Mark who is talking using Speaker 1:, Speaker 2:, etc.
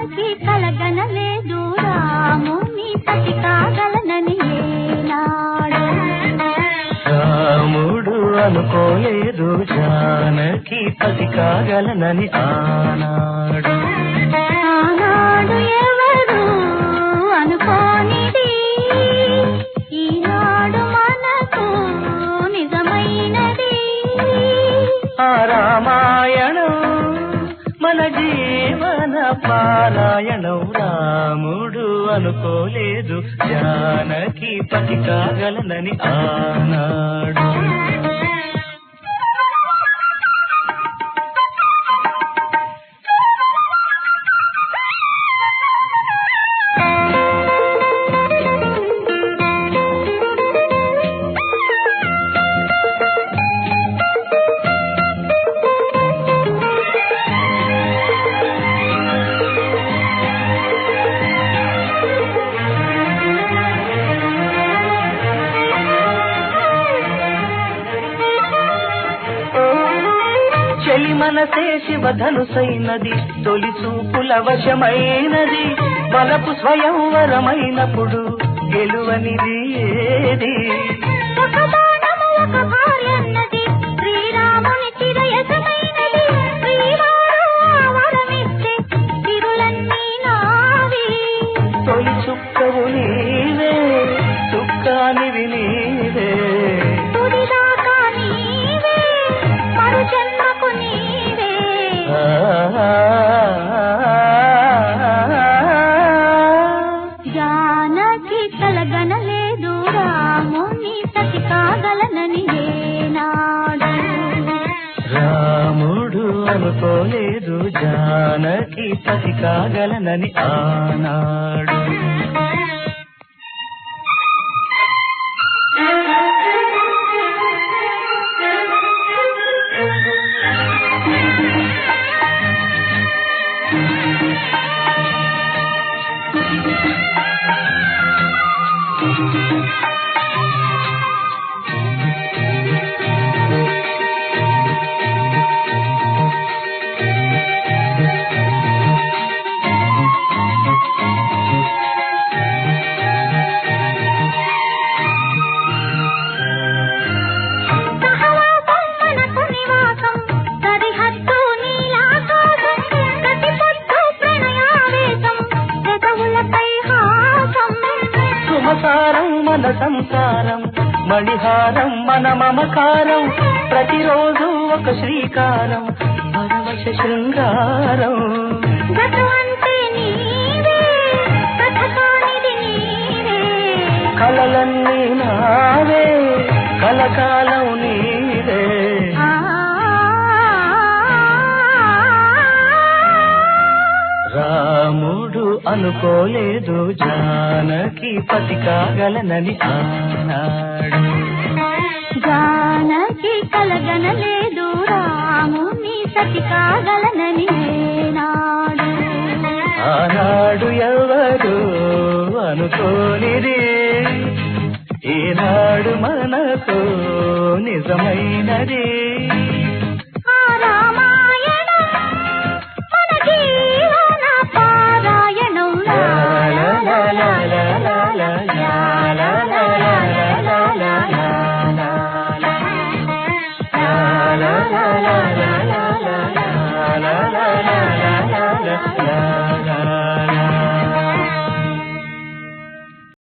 Speaker 1: జానకి కలగనలేదు రాముని సతి కాగలనని ఏనాడు
Speaker 2: రాముడు అనుకోలేదు జానకి పతి కాగలనని ఆనాడు
Speaker 1: ఆనాడు ఎవరు అనుకోనిది ఈనాడు మనకు నిజమైనది
Speaker 2: ఆ రామాయణం మన జీవన పారాయణం రాముడు అనుకోలేదు జానకి పతి కాగలనని ఆనాడు చెలి మనసే శివధనుసైనది తొలి చూపుల వశమైనది బలపు స్వయంవరమైనప్పుడు గెలువనిది ఏది
Speaker 1: ఒక బాణము ఒక భార్యన్నది శ్రీరాముని చిరయసమైనది శ్రీవారు వరమిస్తే తిరులన్నీ నావి
Speaker 2: తొలి చుక్కవు నీవే చుక్కానివి నీవే
Speaker 1: తుడిదాకా నీవే మరు జన్మకు నీవే జానకి కలగనలేదు రాముని సతి కాగలనని ఏనాడు
Speaker 2: రాముడు అనుకోలేదు జానకి పతి కాగలనని ఆనాడు సుమసారం మన సంసారం మణిహారం మన మమకారం ప్రతిరోజు ఒక శ్రీకారం పరవశ శృంగారం కలలన్నీ నావే కలకాలం నీవే రాముడు అనుకోలేదు జానకి పతి కాగలనని ఆనాడు
Speaker 1: జానకి కలగనలేదు రాముని సతి కాగలనని ఏనాడు
Speaker 2: ఆనాడు ఎవరు అనుకోనిది ఈనాడు మనకు నిజమైనది